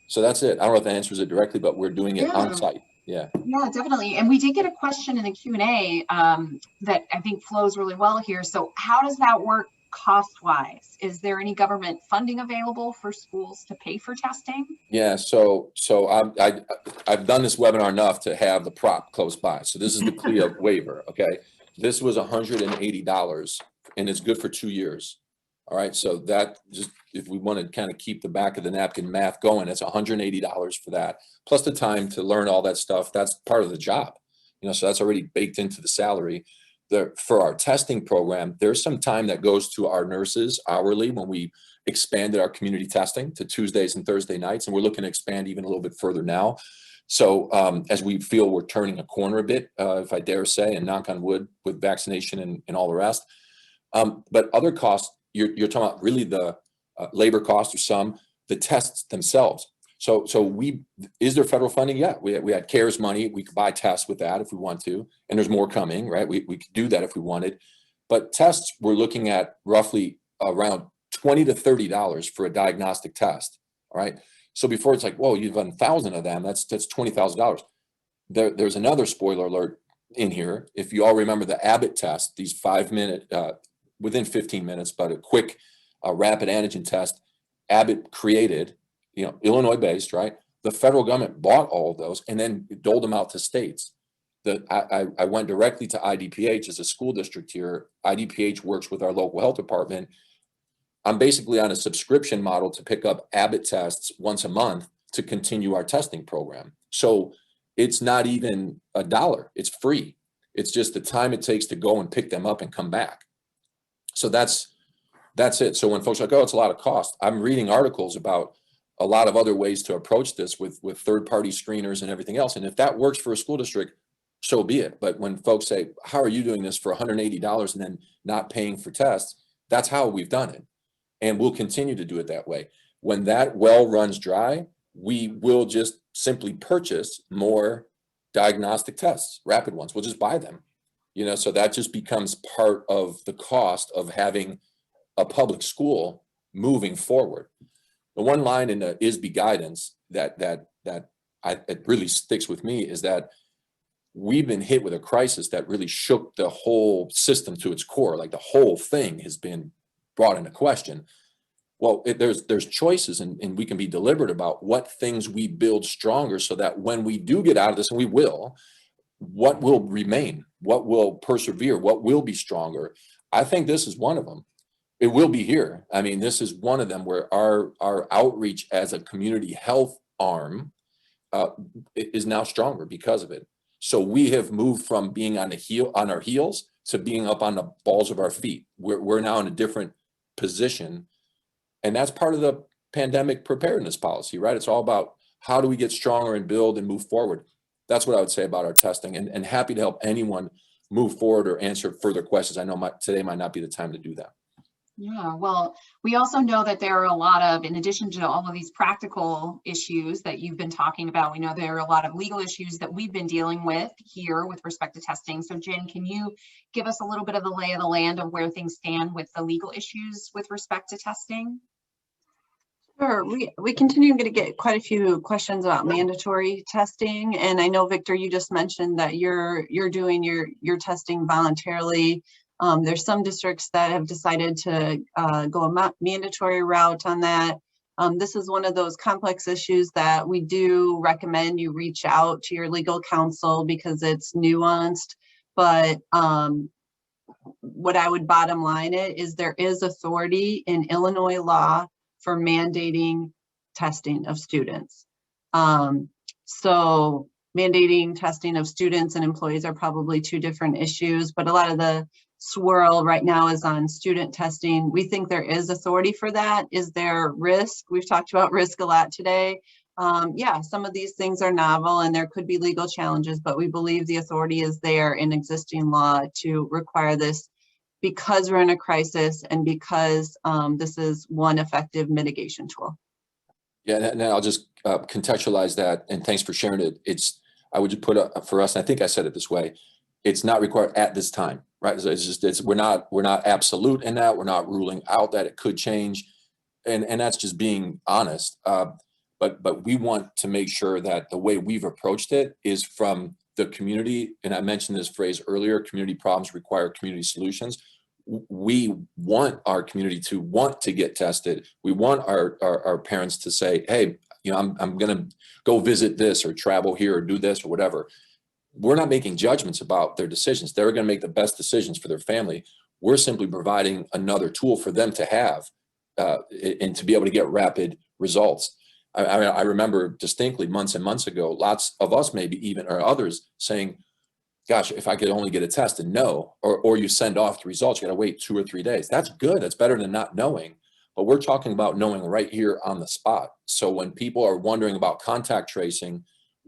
So that's it. I don't know if that answers it directly, but we're doing it on site. Yeah. Yeah, definitely. And we did get a question in the Q&A that I think flows really well here. So how does that work cost-wise? Is there any government funding available for schools to pay for testing? Yeah, so I've done this webinar enough to have the prop close by. So this is the CLIA waiver, okay? This was $180 and it's good for 2 years. All right, so that just, if we want to kind of keep the back of the napkin math going, it's $180 for that. Plus the time to learn all that stuff, that's part of the job. You know, so that's already baked into the salary. For our testing program, there's some time that goes to our nurses hourly when we expanded our community testing to Tuesdays and Thursday nights, and we're looking to expand even a little bit further now. So as we feel we're turning a corner a bit, if I dare say, and knock on wood with vaccination and all the rest. But other costs, you're talking about really the labor costs or some, the tests themselves. So is there federal funding? Yeah, we had CARES money. We could buy tests with that if we want to, and there's more coming, right? We could do that if we wanted. But tests, we're looking at roughly around $20 to $30 for a diagnostic test, all right? So before it's like, whoa, you've done 1,000 of them, that's $20,000. There's another spoiler alert in here. If you all remember the Abbott test, these 5-minute, within 15 minutes, but a quick rapid antigen test, Abbott created, you know, Illinois based, right? The federal government bought all of those and then doled them out to states. I went directly to IDPH as a school district here. IDPH works with our local health department. I'm basically on a subscription model to pick up Abbott tests once a month to continue our testing program. So it's not even $1, it's free. It's just the time it takes to go and pick them up and come back. So that's it. So when folks are like, oh, it's a lot of cost, I'm reading articles about a lot of other ways to approach this with third-party screeners and everything else. And if that works for a school district, so be it. But when folks say, how are you doing this for $180 and then not paying for tests? That's how we've done it. And we'll continue to do it that way. When that well runs dry, we will just simply purchase more diagnostic tests, rapid ones. We'll just buy them, you know, so that just becomes part of the cost of having a public school moving forward. The one line in the ISB guidance that it really sticks with me is that we've been hit with a crisis that really shook the whole system to its core. Like the whole thing has been brought into question. Well, there's choices, and we can be deliberate about what things we build stronger so that when we do get out of this, and we will, what will remain, what will persevere, what will be stronger. I think this is one of them. It will be here. I mean, this is one of them where our outreach as a community health arm is now stronger because of it. So we have moved from being on our heels to being up on the balls of our feet. We're now in a different position. And that's part of the pandemic preparedness policy, right? It's all about how do we get stronger and build and move forward. That's what I would say about our testing, and happy to help anyone move forward or answer further questions. I know today might not be the time to do that. Yeah, well, we also know that there are a lot of, in addition to all of these practical issues that you've been talking about, we know there are a lot of legal issues that we've been dealing with here with respect to testing. So Jen, can you give us a little bit of the lay of the land of where things stand with the legal issues with respect to testing? Sure. We continue to get quite a few questions about mandatory testing. And I know, Victor, you just mentioned that you're doing your testing voluntarily. There's some districts that have decided to go a mandatory route on that. This is one of those complex issues that we do recommend you reach out to your legal counsel because it's nuanced. But what I would bottom line it is there is authority in Illinois law for mandating testing of students. So mandating testing of students and employees are probably two different issues, but a lot of the swirl right now is on student testing. We think there is authority for that. Is there risk? We've talked about risk a lot today. Yeah, some of these things are novel and there could be legal challenges, but we believe the authority is there in existing law to require this because we're in a crisis and because this is one effective mitigation tool. Yeah, and I'll just contextualize that, and thanks for sharing it. I would just put for us, and I think I said it this way, it's not required at this time, right? We're not absolute in that. We're not ruling out that it could change, and that's just being honest. but we want to make sure that the way we've approached it is from the community. And I mentioned this phrase earlier, community problems require community solutions. We want our community to want to get tested. We want our parents to say, hey, you know, I'm going to go visit this or travel here or do this or whatever. We're not making judgments about their decisions. They're going to make the best decisions for their family. We're simply providing another tool for them to have and to be able to get rapid results. I remember distinctly months and months ago, lots of us, maybe even, or others saying, gosh, if I could only get a test and know, or you send off the results, you got to wait 2 or 3 days. That's good. That's better than not knowing. But we're talking about knowing right here on the spot. So when people are wondering about contact tracing,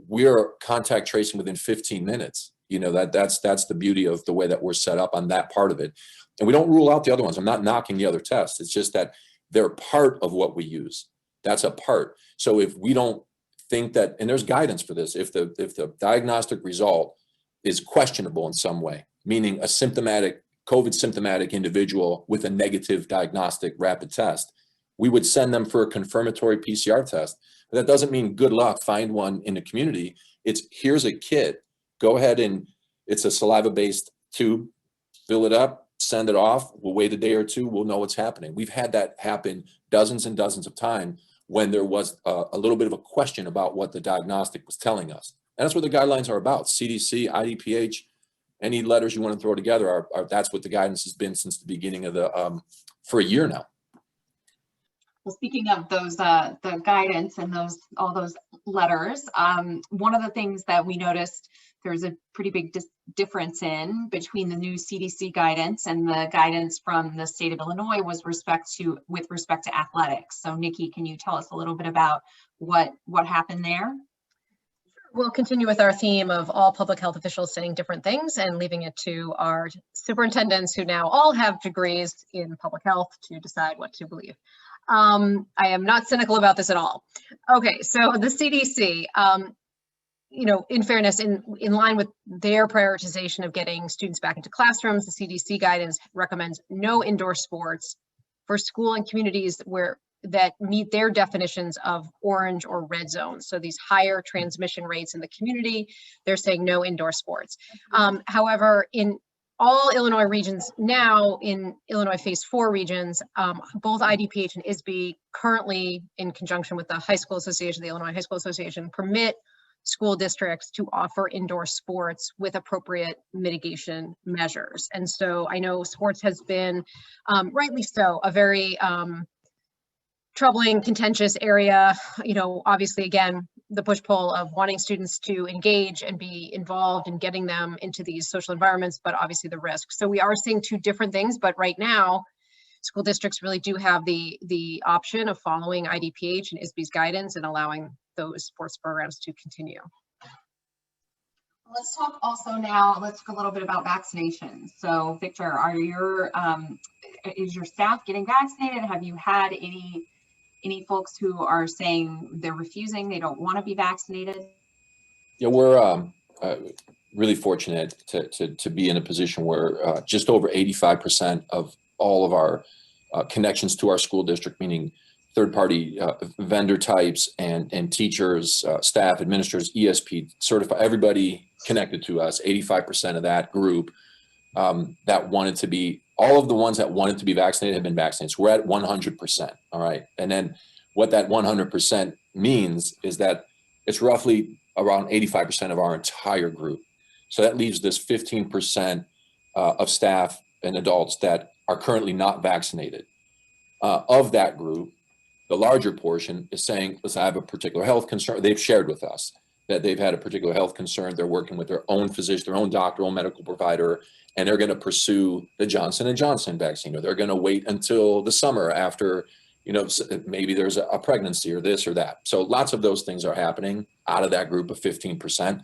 we're contact tracing within 15 minutes. You know, that's the beauty of the way that we're set up on that part of it. And we don't rule out the other ones. I'm not knocking the other tests. It's just that they're part of what we use. That's a part. So if we don't think that, and there's guidance for this, if the diagnostic result is questionable in some way, meaning a COVID symptomatic individual with a negative diagnostic rapid test, we would send them for a confirmatory PCR test. But that doesn't mean good luck, find one in the community. It's here's a kit, go ahead and it's a saliva-based tube, fill it up, send it off. We'll wait a day or two. We'll know what's happening. We've had that happen dozens and dozens of times when there was a little bit of a question about what the diagnostic was telling us. And that's what the guidelines are about. CDC, IDPH, any letters you want to throw together are that's what the guidance has been since the beginning of for a year now. Well, speaking of those, the guidance and all those letters, one of the things that we noticed there's a pretty big difference between the new CDC guidance and the guidance from the state of Illinois with respect to athletics. So Nikki, can you tell us a little bit about what happened there? We'll continue with our theme of all public health officials saying different things and leaving it to our superintendents, who now all have degrees in public health, to decide what to believe. I am not cynical about this at all. Okay, so the CDC, you know, in fairness, in line with their prioritization of getting students back into classrooms, the CDC guidance recommends no indoor sports for school and communities that meet their definitions of orange or red zones. So these higher transmission rates in the community, they're saying no indoor sports. However, in all Illinois regions now, in Illinois phase 4 regions, both IDPH and ISB currently, in conjunction with the High School Association, the Illinois High School Association, permit school districts to offer indoor sports with appropriate mitigation measures. And so I know sports has been, rightly so, a very troubling, contentious area. You know, obviously, again, the push-pull of wanting students to engage and be involved in getting them into these social environments, but obviously the risk. So we are seeing two different things, but right now, school districts really do have the option of following IDPH and ISB's guidance and allowing those sports programs to continue. Let's talk also now, let's talk a little bit about vaccinations. So Victor, is your staff getting vaccinated? Have you had any folks who are saying they're refusing, they don't want to be vaccinated? Yeah, we're really fortunate to be in a position where just over 85% of all of our connections to our school district, meaning third-party vendor types and teachers, staff, administrators, ESP, certified, everybody connected to us, 85% of that group that wanted to be, all of the ones that wanted to be vaccinated have been vaccinated. So we're at 100%, all right? And then what that 100% means is that it's roughly around 85% of our entire group. So that leaves this 15% of staff and adults that are currently not vaccinated. Of that group, the larger portion is saying, listen, I have a particular health concern. They've shared with us that they've had a particular health concern. They're working with their own physician, their own doctor, own medical provider, and they're going to pursue the Johnson & Johnson vaccine, or they're going to wait until the summer after, you know, maybe there's a pregnancy or this or that. So lots of those things are happening out of that group of 15%.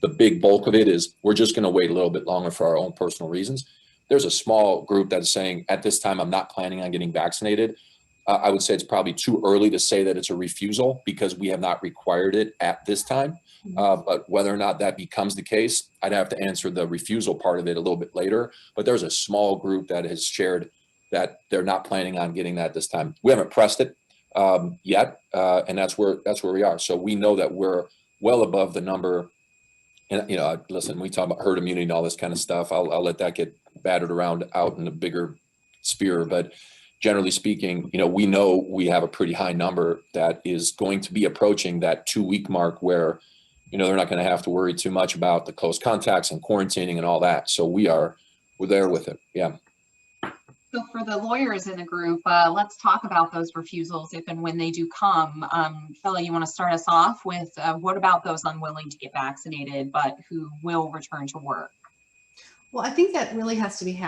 The big bulk of it is we're just going to wait a little bit longer for our own personal reasons. There's a small group that is saying, at this time, I'm not planning on getting vaccinated. I would say it's probably too early to say that it's a refusal because we have not required it at this time. But whether or not that becomes the case, I'd have to answer the refusal part of it a little bit later. But there's a small group that has shared that they're not planning on getting that this time. We haven't pressed it. yet, and that's where we are. So we know that we're well above the number. And listen, we talk about herd immunity and all this kind of stuff. I'll let that get battered around out in a bigger sphere, but generally speaking, we know we have a pretty high number that is going to be approaching that 2-week mark where, they're not going to have to worry too much about the close contacts and quarantining and all that. So we're there with it. Yeah. So for the lawyers in the group, let's talk about those refusals if and when they do come. Shelley, you want to start us off with what about those unwilling to get vaccinated, but who will return to work? Well, I think that really has to be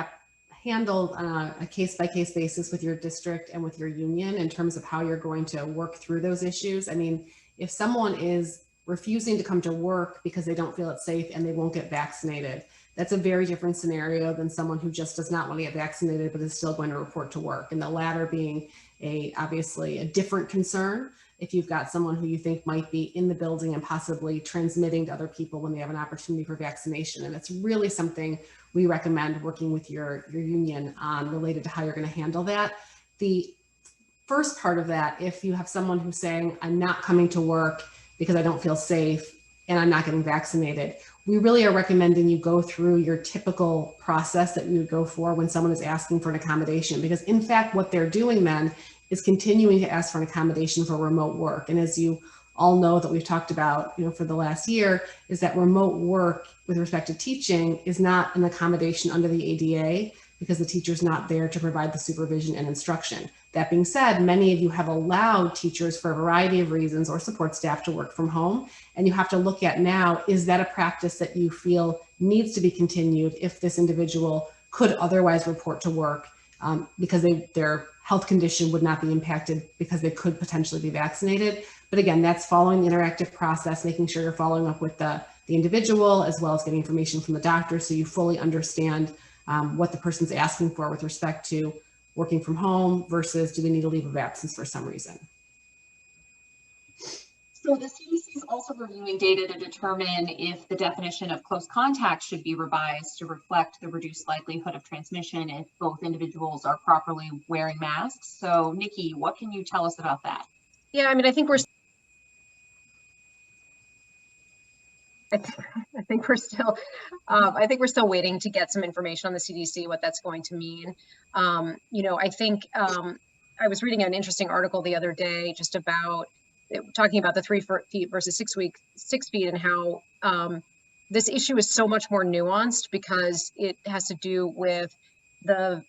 handled on a case-by-case basis with your district and with your union in terms of how you're going to work through those issues. I mean, if someone is refusing to come to work because they don't feel it's safe and they won't get vaccinated, that's a very different scenario than someone who just does not want to get vaccinated but is still going to report to work. And the latter being obviously a different concern if you've got someone who you think might be in the building and possibly transmitting to other people when they have an opportunity for vaccination. And it's really something we recommend working with your union on related to how you're going to handle that. The first part of that, if you have someone who's saying, I'm not coming to work because I don't feel safe and I'm not getting vaccinated, we really are recommending you go through your typical process that you would go for when someone is asking for an accommodation, because in fact, what they're doing then is continuing to ask for an accommodation for remote work. And as you all know that we've talked about, for the last year, is that remote work with respect to teaching is not an accommodation under the ADA because the teacher's not there to provide the supervision and instruction. That being said, many of you have allowed teachers for a variety of reasons or support staff to work from home. And you have to look at now, is that a practice that you feel needs to be continued if this individual could otherwise report to work because their health condition would not be impacted because they could potentially be vaccinated. But again, that's following the interactive process, making sure you're following up with the individual as well as getting information from the doctor so you fully understand what the person's asking for with respect to working from home versus do they need a leave of absence for some reason. So the CDC is also reviewing data to determine if the definition of close contact should be revised to reflect the reduced likelihood of transmission if both individuals are properly wearing masks. So Nikki, what can you tell us about that? Yeah, I mean, I think we're still waiting to get some information on the CDC, what that's going to mean. I think I was reading an interesting article the other day just about talking about the 3 feet versus 6 feet and how this issue is so much more nuanced because it has to do with the,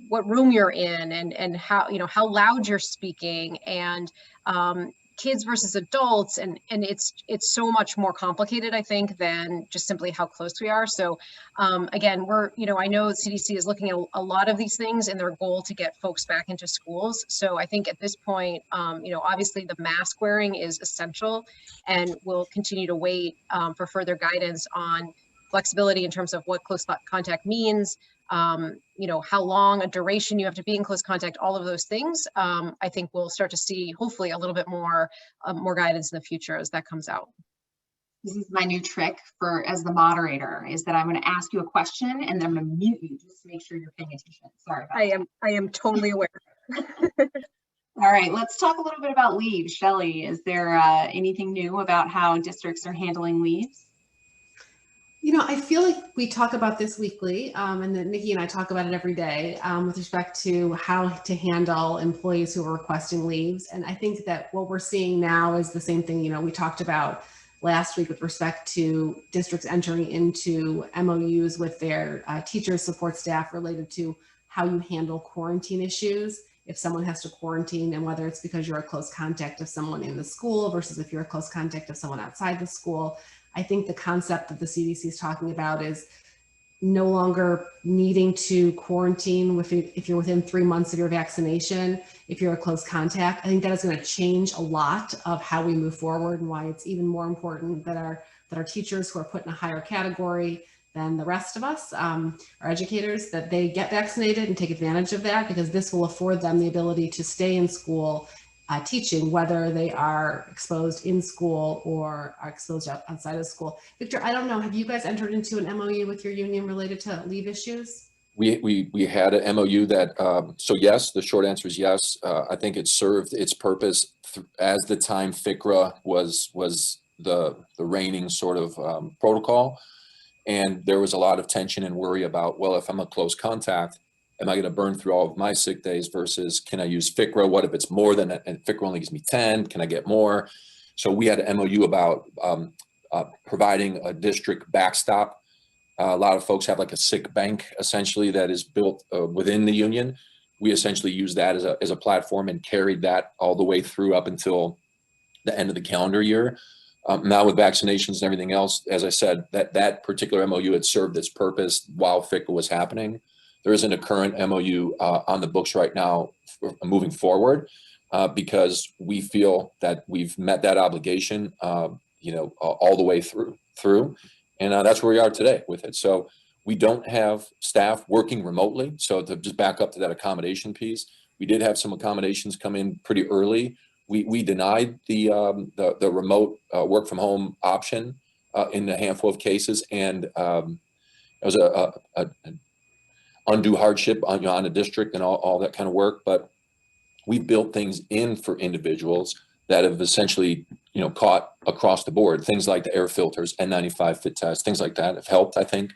what room you're in and how loud you're speaking and kids versus adults, and it's so much more complicated, I think, than just simply how close we are. So again, I know CDC is looking at a lot of these things in their goal to get folks back into schools. So I think at this point, obviously the mask wearing is essential, and we'll continue to wait for further guidance on flexibility in terms of what close contact means, how long a duration you have to be in close contact, all of those things. I think we'll start to see hopefully a little bit more guidance in the future as that comes out. This is my new trick as the moderator, is that I'm going to ask you a question and then I'm going to mute you just to make sure you're paying attention. Sorry about I am totally aware. All right, let's talk a little bit about leave. Shelley, is there anything new about how districts are handling leaves? I feel like we talk about this weekly, and that Nikki and I talk about it every day with respect to how to handle employees who are requesting leaves. And I think that what we're seeing now is the same thing, we talked about last week with respect to districts entering into MOUs with their teachers, support staff related to how you handle quarantine issues. If someone has to quarantine, and whether it's because you're a close contact of someone in the school versus if you're a close contact of someone outside the school. I think the concept that the CDC is talking about is no longer needing to quarantine if you're within 3 months of your vaccination, if you're a close contact. I think that is going to change a lot of how we move forward, and why it's even more important that our teachers, who are put in a higher category than the rest of us, our educators, that they get vaccinated and take advantage of that, because this will afford them the ability to stay in school teaching, whether they are exposed in school or are exposed outside of school. Victor, I don't know, have you guys entered into an MOU with your union related to leave issues? We had an MOU that, so yes, the short answer is yes. I think it served its purpose as the time FCRA was the reigning sort of protocol. And there was a lot of tension and worry about, well, if I'm a close contact, am I going to burn through all of my sick days versus can I use FCRA? What if it's more than, and FCRA only gives me 10, can I get more? So we had an MOU about providing a district backstop. A lot of folks have like a sick bank essentially that is built within the union. We essentially used that as a platform and carried that all the way through up until the end of the calendar year. Now with vaccinations and everything else, as I said, that particular MOU had served its purpose while FCRA was happening. There isn't a current MOU on the books right now moving forward because we feel that we've met that obligation, all the way through. And that's where we are today with it. So we don't have staff working remotely. So to just back up to that accommodation piece, we did have some accommodations come in pretty early. We denied the remote work from home option in a handful of cases, and it was a undue hardship on a district and all that kind of work. But we've built things in for individuals that have essentially caught across the board. Things like the air filters, N95 fit test, things like that have helped, I think.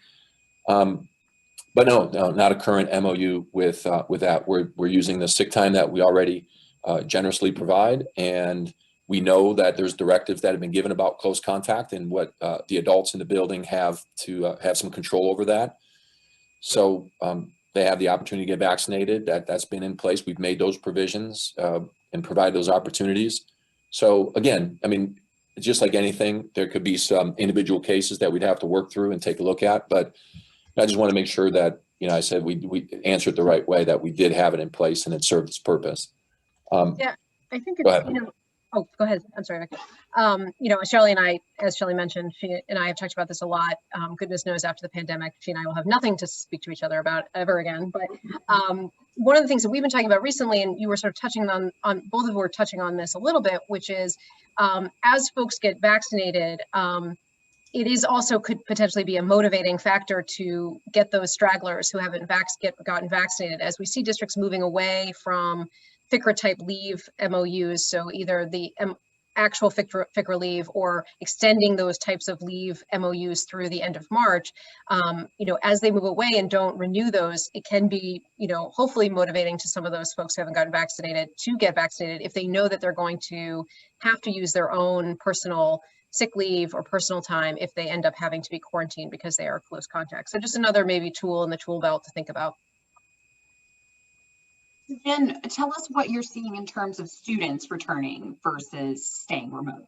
But no, not a current MOU with that. We're using the sick time that we already generously provide, and we know that there's directives that have been given about close contact and what the adults in the building have to have some control over that. So they have the opportunity to get vaccinated. That's been in place. We've made those provisions and provide those opportunities. So again, I mean, just like anything, there could be some individual cases that we'd have to work through and take a look at. But I just want to make sure that, I said we answered the right way, that we did have it in place and it served its purpose. Yeah, I think it's, oh, go ahead. I'm sorry. Shelley and I, as Shelley mentioned, she and I have talked about this a lot. Goodness knows after the pandemic, she and I will have nothing to speak to each other about ever again. But one of the things that we've been talking about recently, and you were sort of touching on both of you were touching on this a little bit, which is as folks get vaccinated, it is also could potentially be a motivating factor to get those stragglers who haven't gotten vaccinated, as we see districts moving away from FCRA type leave MOUs. So either the actual FCRA leave or extending those types of leave MOUs through the end of March. As they move away and don't renew those, it can be, hopefully motivating to some of those folks who haven't gotten vaccinated to get vaccinated if they know that they're going to have to use their own personal sick leave or personal time if they end up having to be quarantined because they are close contacts. So just another maybe tool in the tool belt to think about. Jen, tell us what you're seeing in terms of students returning versus staying remote.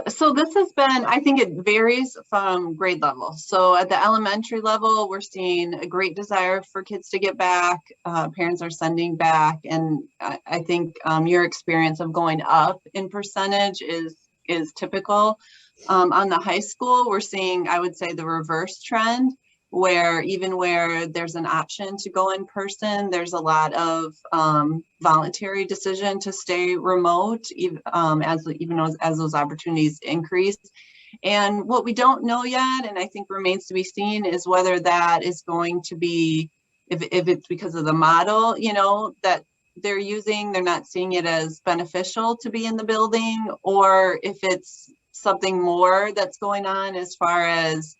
So this has been, I think it varies from grade level. So at the elementary level, we're seeing a great desire for kids to get back. Parents are sending back. And I think your experience of going up in percentage is typical. On the high school, we're seeing, I would say, the reverse trend, where even where there's an option to go in person, there's a lot of voluntary decision to stay remote, as those opportunities increase. And what we don't know yet, and I think remains to be seen, is whether that is going to be, if it's because of the model, that they're using, they're not seeing it as beneficial to be in the building, or if it's something more that's going on as far as,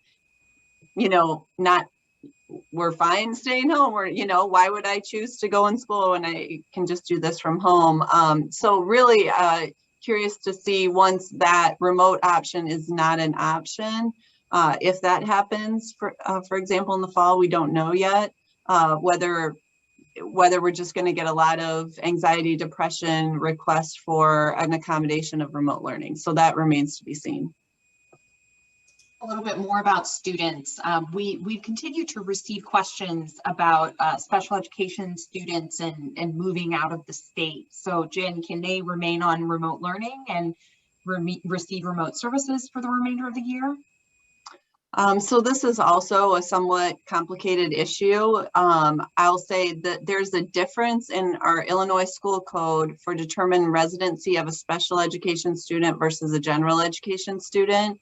we're fine staying home, or, why would I choose to go in school when I can just do this from home? So really curious to see, once that remote option is not an option, if that happens, for example, in the fall, we don't know yet, whether we're just going to get a lot of anxiety, depression requests for an accommodation of remote learning. So that remains to be seen. A little bit more about students. We continue to receive questions about special education students and moving out of the state. So Jen, can they remain on remote learning and receive remote services for the remainder of the year? So this is also a somewhat complicated issue. I'll say that there's a difference in our Illinois school code for determining residency of a special education student versus a general education student.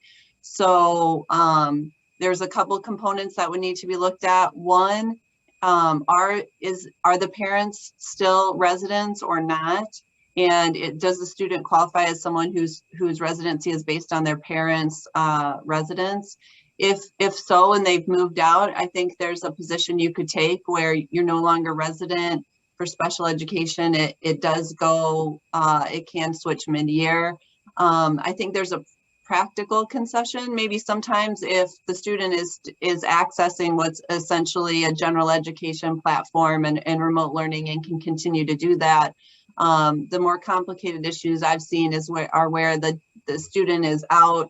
So there's a couple components that would need to be looked at. One, are the parents still residents or not? And does the student qualify as someone whose residency is based on their parents' residence? If so, and they've moved out, I think there's a position you could take where you're no longer resident for special education. It does go, it can switch mid-year. I think there's a practical concession. Maybe sometimes if the student is accessing what's essentially a general education platform and remote learning and can continue to do that, the more complicated issues I've seen are where the student is out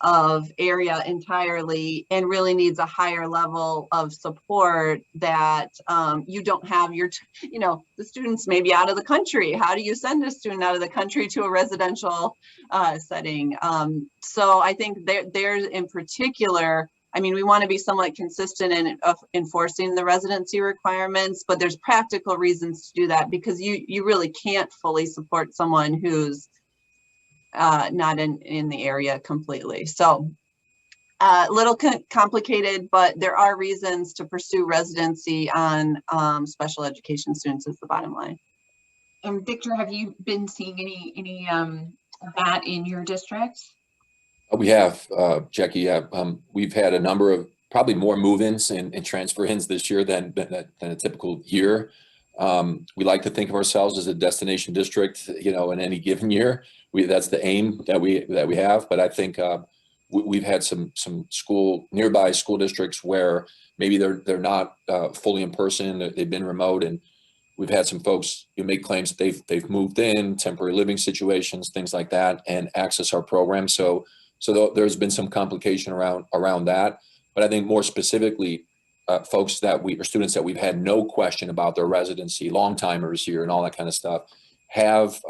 of area entirely and really needs a higher level of support that you don't have the students may be out of the country. How do you send a student out of the country to a residential setting? So I think there's in particular, I mean, we want to be somewhat consistent in enforcing the residency requirements, but there's practical reasons to do that because you really can't fully support someone who's not in the area completely. So a little complicated, but there are reasons to pursue residency on special education students is the bottom line. And Victor, have you been seeing any of that in your district? We have, Jackie. We've had a number of probably more move-ins and transfer-ins this year than a typical year. We like to think of ourselves as a destination district, in any given year. That's the aim that we have. But I think we've had some nearby school districts where maybe they're not fully in person. They've been remote, and we've had some folks who make claims that they've moved in, temporary living situations, things like that, and access our program. So there's been some complication around that. But I think more specifically, students that we've had no question about their residency, long timers here and all that kind of stuff, have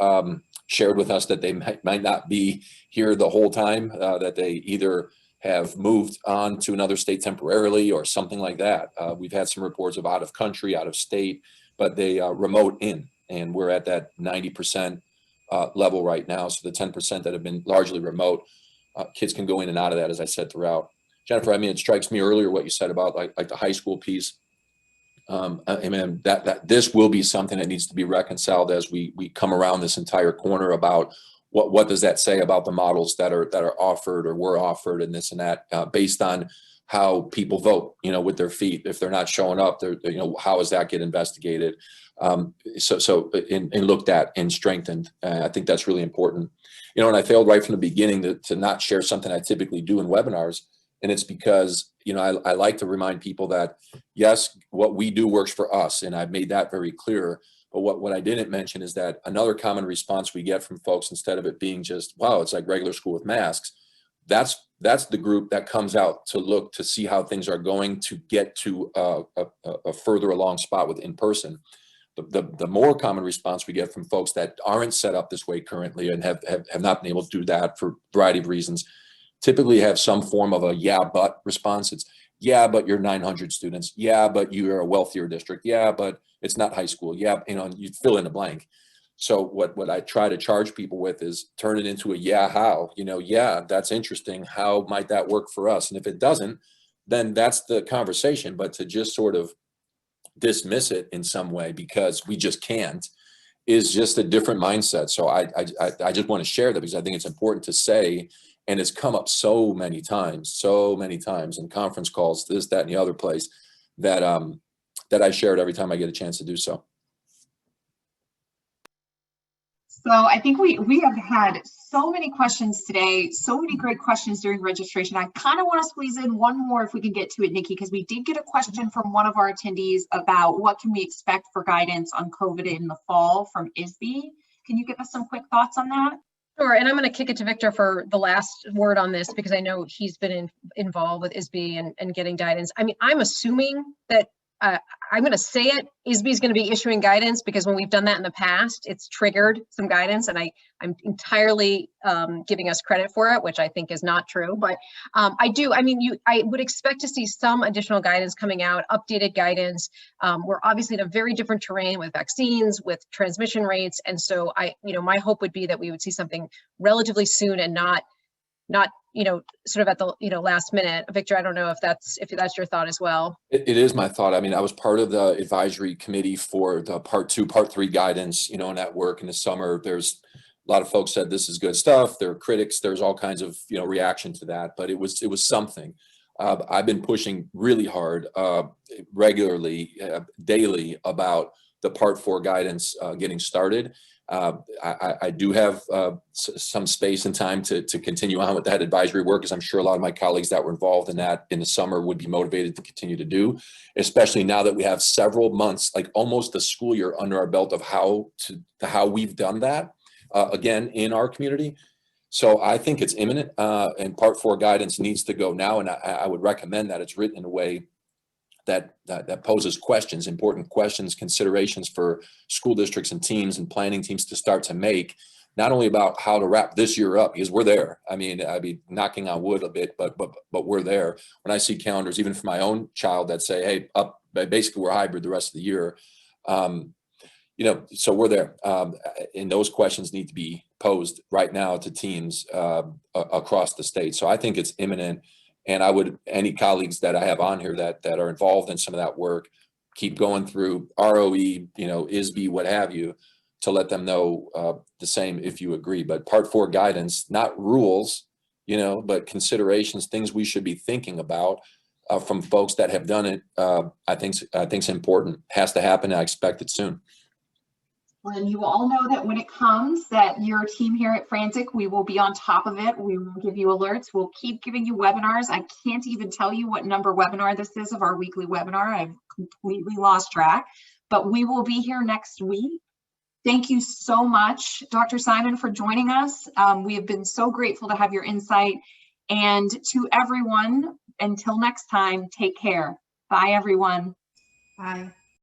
shared with us that they might not be here the whole time, that they either have moved on to another state temporarily or something like that. We've had some reports of out of country, out of state, but they remote in, and we're at that 90% level right now. So the 10% that have been largely remote, kids can go in and out of that, as I said throughout. Jennifer, I mean, it strikes me earlier what you said about like the high school piece. I mean, that this will be something that needs to be reconciled as we come around this entire corner about what does that say about the models that are offered or were offered and this and that, based on how people vote, with their feet. If they're not showing up, how does that get investigated? And looked at and strengthened. I think that's really important. And I failed right from the beginning to not share something I typically do in webinars. And it's because, I like to remind people that, yes, what we do works for us. And I've made that very clear. But what I didn't mention is that another common response we get from folks, instead of it being just, wow, it's like regular school with masks, that's the group that comes out to look to see how things are going to get to a further along spot with in person. The more common response we get from folks that aren't set up this way currently and have not been able to do that for a variety of reasons, typically have some form of a yeah, but response. It's yeah, but you're 900 students. Yeah, but you're a wealthier district. Yeah, but it's not high school. Yeah, you fill in a blank. So what I try to charge people with is turn it into a yeah, how, yeah, that's interesting. How might that work for us? And if it doesn't, then that's the conversation. But to just sort of dismiss it in some way because we just can't is just a different mindset. So I just want to share that because I think it's important to say. And it's come up so many times in conference calls, this, that, and the other place that I share it every time I get a chance to do so. So I think we have had so many questions today, so many great questions during registration. I kind of want to squeeze in one more if we can get to it, Nikki, because we did get a question from one of our attendees about what can we expect for guidance on COVID in the fall from ISB. Can you give us some quick thoughts on that? Sure, and I'm going to kick it to Victor for the last word on this because I know he's been involved with ISB and getting guidance. I mean, I'm assuming that I'm going to say it, ISB is going to be issuing guidance because when we've done that in the past, it's triggered some guidance, and I'm entirely giving us credit for it, which I think is not true. But I would expect to see some additional guidance coming out, updated guidance. We're obviously in a very different terrain with vaccines, with transmission rates, and so my hope would be that we would see something relatively soon and not sort of at the, last minute. Victor, I don't know if that's your thought as well. It is my thought. I mean, I was part of the advisory committee for the part 2, part 3 guidance, and that work in the summer. There's a lot of folks said this is good stuff. There are critics. There's all kinds of, reaction to that, but it was something. I've been pushing really hard, regularly, daily about the part 4 guidance getting started. I do have some space and time to continue on with that advisory work, as I'm sure a lot of my colleagues that were involved in that in the summer would be motivated to continue to do, especially now that we have several months, like almost a school year under our belt of how we've done that, again, in our community. So I think it's imminent, and part 4 guidance needs to go now. And I would recommend that it's written in a way that poses questions, important questions, considerations for school districts and teams and planning teams to start to make, not only about how to wrap this year up, because we're there. I mean, I'd be knocking on wood a bit, but we're there. When I see calendars, even for my own child, that say, hey, basically we're hybrid the rest of the year. So we're there. And those questions need to be posed right now to teams across the state. So I think it's imminent. And I would, any colleagues that I have on here that are involved in some of that work, keep going through ROE, ISB, what have you, to let them know the same if you agree. But part 4 guidance, not rules, but considerations, things we should be thinking about from folks that have done it. I think's important. Has to happen. I expect it soon. And you all know that when it comes, that your team here at Franczek, we will be on top of it. We will give you alerts. We'll keep giving you webinars. I can't even tell you what number webinar this is of our weekly webinar. I've completely lost track, but we will be here next week. Thank you so much, Dr. Simon, for joining us. We have been so grateful to have your insight. And to everyone, until next time, take care. Bye, everyone. Bye.